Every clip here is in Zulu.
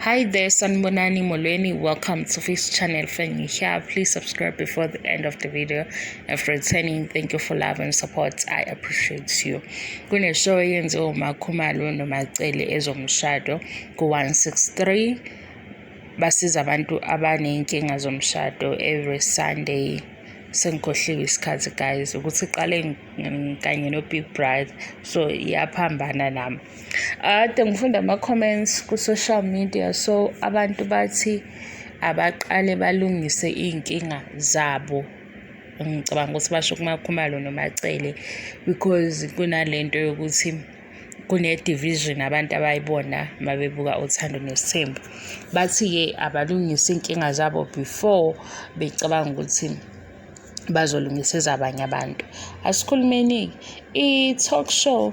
Hi there, Sanbonani Molweni. Welcome to this channel. If you're here, please subscribe before the end of the video. And for returning, thank you for love and support. I appreciate you. Kune show yenziwa Makhumalo and Macele Ezomshado ku 163. Basiza abantu abanenkinga zomshado every Sunday. Sengikhohliwe isikhathi guys ukuthi iqale kanye no Big Bride, so iyaphambana nami. Ade ngifunda ama-comments ku social media, so abantu bathi abaqale balungise inkinga zabo. Ngicabanga ukuthi basho kuMakhumalo noMacele because kunalento yokuthi kune-division abantu abayibona mabebuka uthando nesithembu. Bathi-ke abalungise inkinga zabo before becabanga ukuthi bazolungisa ezabanye abantu. Asikhulumeni i-talk show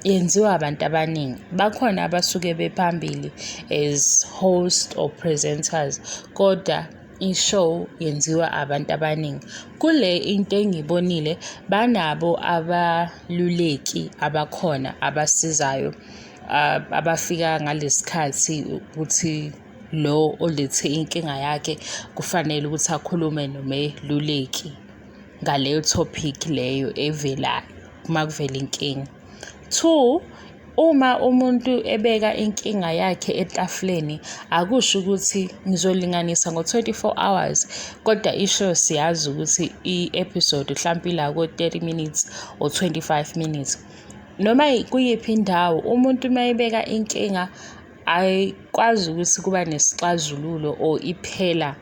yenziwa abantu abaningi. Bakhona abasuke bephambili as host or presenters, kodwa i-show yenziwa abantu abaningi. Kule into engibonile banabo abaluleki abakhona abasizayo, abafika ngalesikhathi ukuthi lo olethe inkinga yakhe kufanele ukuthi akhulume nomeluleki ngaleyo topic leyo evelayo uma kuvela inkinga. 2, uma umuntu ebeka inkinga yakhe etafuleni, akusho ukuthi ngizolinganisa ngo-24 hours, kodwa isho siyazi ukuthi i-episode mhlawumbe ila ko-30 minutes or 25 minutes. Noma kuyiphi indawo, umuntu uma ebeka inkinga ayikwazi ukuthi kuba nesixazululo or iphela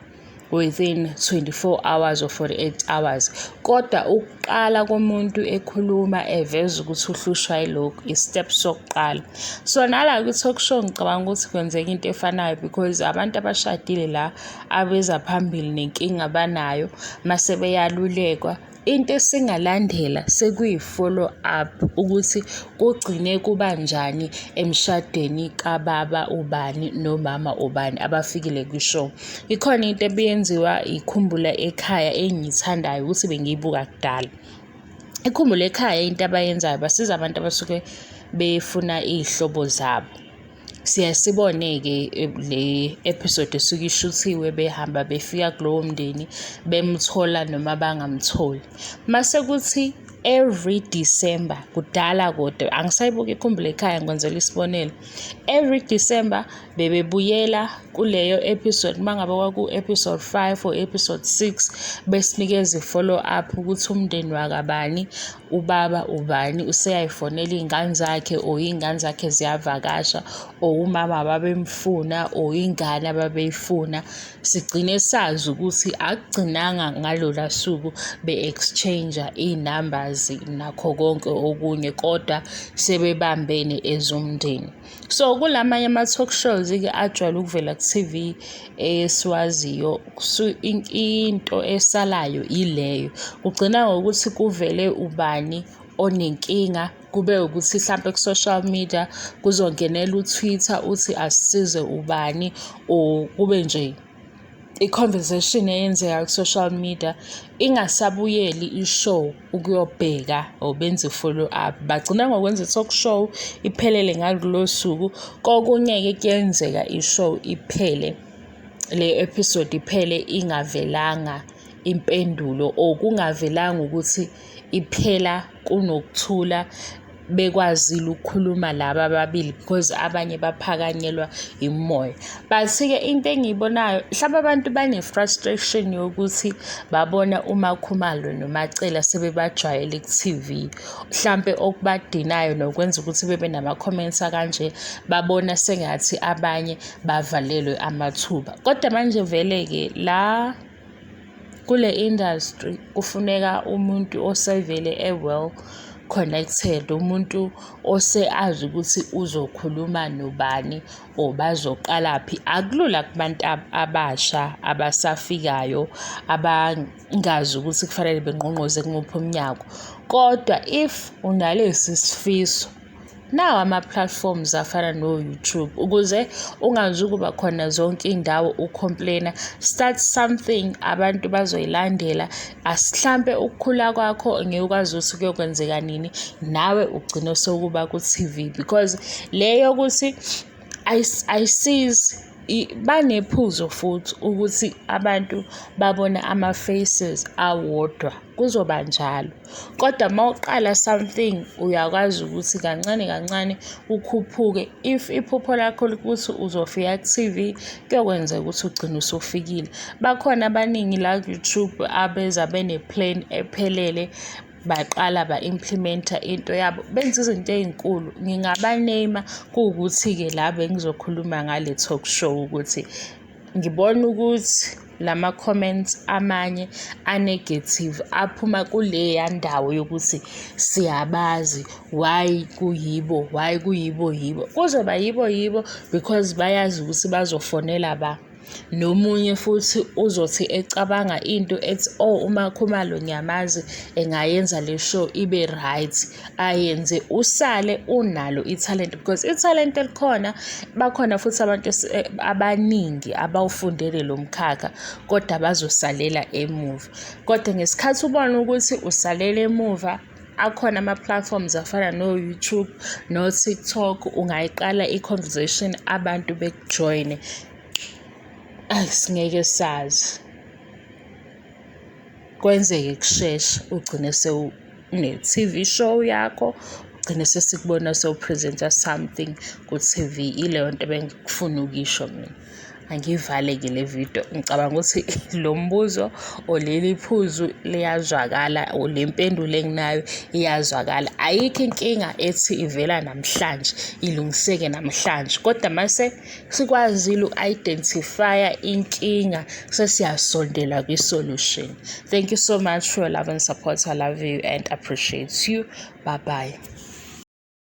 within 24 hours or 48 hours. Kodwa ukuqala komuntu ekhuluma eveza ukuthi uhlushwa yilokhu i-step sokuqala. So nala ku-talk show ngicabanga ukuthi kwenzeka into efanayo because abantu abashadile la abeza phambili nenkinga abanayo mase beyalulekwa. Into esingalandela sekuyi-follow up ukuthi kugcine kuba njani emshadweni kababa ubani nomama ubani abafikile kwishow. Ikhona into ebiyenziwa ikhumbula ekhaya engiyithandayo ukuthi bengiyibuka kudala. Ikhumbula ekhaya into abayenzayo basiza abantu abasuke befuna iy'hlobo zabo. Siyasibone-ke le episode esuke ishuthiwe behamba befika kulowo mndeni bemthola noma bangamtholi. Mase kuthi every December, kudala kodwa angisayibuki ikhumbula ekhaya ngikwenzela isibonelo, every December bebebuyela kuleyo episode mangabe kwaku-episode 5 or episode 6 besinikeza i-follow up ukuthi umndeni wakabani, ubaba ubani useyayifonela iy'ngane zakhe or iy'ngane zakhe ziyavakasha or umama babemfuna or ingane ababeyifuna. Sigcine sazi ukuthi akugcinanga ngalola suku be-exchange iy'numbers nakho konke okunye, kodwa sebebambene ezomndeni. So kulamanye ama-talk shows-ke ajwayele ukuvela ku-TV esiwaziyo, into esalayo ileyo. Kugcina ngokuthi kuvele ubani onenkinga, kube ukuthi mhlampe ku-social media kuzongenela uTwitter uthi asisize ubani, or kube nje i-conversation eyenzeka ku-social media ingasabuyeli i-show ukuyobheka or benze i-follow up. Bagcina ngokwenza i-talk show iphelele ngakulo suku. Kokunye-ke kuyenzeka i-show iphele, le episode iphele ingavelanga impendulo or kungavelanga ukuthi iphela kunokuthula bekwazile ukukhuluma laba ababili because abanye baphakanyelwa imoya. But-ke into engiyibonayo, mhlawumbe abantu bane-frustration yokuthi babona uMakhumalo noMacele sebebajwayele ku-TV. Mhlampe okubadinayo nokwenza ukuthi bebe nama-comments akanje, babona sengathi abanye bavalelwe amathuba. Kodwa manje vele-ke la kule industry kufuneka umuntu osevele well connected, umuntu azi ukuthi uzokhuluma nobani or bazoqalaphi. Akulula kubantu abasha abasafikayo abangazi ukuthi kufanele benqonqoze kumuphi umnyango. Kodwa if unalesi sifiso, nawo ama-platforms afana no-YouTube, ukuze ungazukuba khona zonke indawo ucomplaina, start something abantu bazoyilandela. Mhlampe ukukhula kwakho ngeke ukwazi ukuthi kuyokwenzeka nini, nawe ugcine sekuba ku-TV because leyo ukuthi ayisizi banephuzo futhi ukuthi abantu babona ama-faces awodwa kuzoba njalo, kodwa uma uqala something uyakwazi ukuthi kancane kancane ukhuphuke. If iphupho lakho likuthi uzofika ku-TV, kuyokwenzeka ukuthi ugcine usufikile. Bakhona abaningi la ku-YouTube abeza bene-plan ephelele, baqala ba-implimenta into yabo, benza izinto ey'nkulu. Ngingabanema kuwukuthi-ke la bengizokhuluma ngale talk show ukuthi ngibona ukuthi lama-comments amanye a-negative aphuma kuleya ndawo yokuthi siyabazi, why kuyibo. Kuzoba yibo because bayazi ukuthi bazofonela nomunye futhi uzothi ecabanga into ethi uMakhumalo ngiyamazi engayenza le show ibe right, ayenze, usale unalo ithalente, because ithalente likhona. Bakhona futhi abantu abaningi abawufundele lo mkhakha kodwa bazosalela emuva. Kodwa ngesikhathi ubona ukuthi usalela emuva, akhona ama-platforms afana no-YouTube no-TikTok, ungayiqala i-conversation abantu bekujoyine. Singeke sazi, kwenzeke kushesha ugcine sewune-TV show yakho, ugcine sesikubona sewupresenta something ku-TV. Ileyo nto bengikufuna ukisho mina. Angivale-ke le video. Ngicabanga ukuthi lo mbuzo or leli phuzu liyazwakala, or le mpendulo enginayo iyazwakala. Ayikho inkinga ethi ivela namhlanje ilungiseke namhlanje, kodwa mase sikwazile uku-identifya inkinga sesiyasondela kwi-solution. Thank you so much for your love and support. I love you and appreciate you. Bye bye.